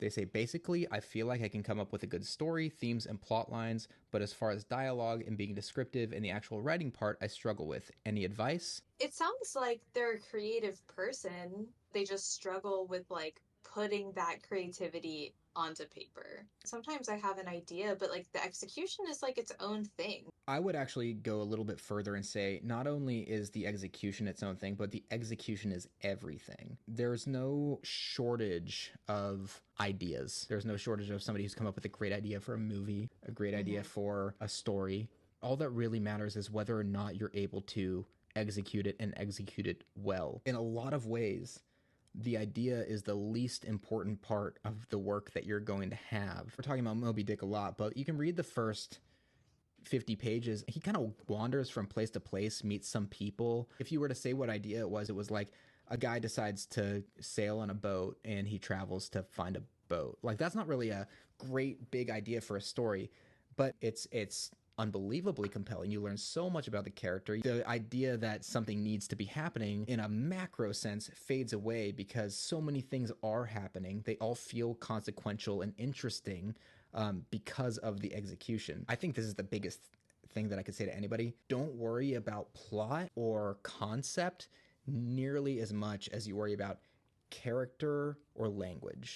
They say, basically, I feel like I can come up with a good story, themes, and plot lines, but as far as dialogue and being descriptive and the actual writing part, I struggle with. Any advice? It sounds like they're a creative person. They just struggle with like putting that creativity onto paper. Sometimes I have an idea, but like the execution is like its own thing. I would actually go a little bit further and say not only is the execution its own thing, but the execution is everything. There's no shortage of ideas. There's no shortage of somebody who's come up with a great idea for a movie, a great idea Hmm. for a story. All that really matters is whether or not you're able to execute it and execute it well. In a lot of ways, the idea is the least important part of the work that you're going to have. We're talking about Moby Dick a lot, but you can read the first 50 pages. He kind of wanders from place to place, meets some people. If you were to say what idea it was like a guy decides to sail on a boat and he travels to find a boat. Like that's not really a great big idea for a story, but it's unbelievably compelling. You learn so much about the character. The idea that something needs to be happening in a macro sense fades away because so many things are happening. They all feel consequential and interesting because of the execution. I think this is the biggest thing that I could say to anybody. Don't worry about plot or concept nearly as much as you worry about character or language.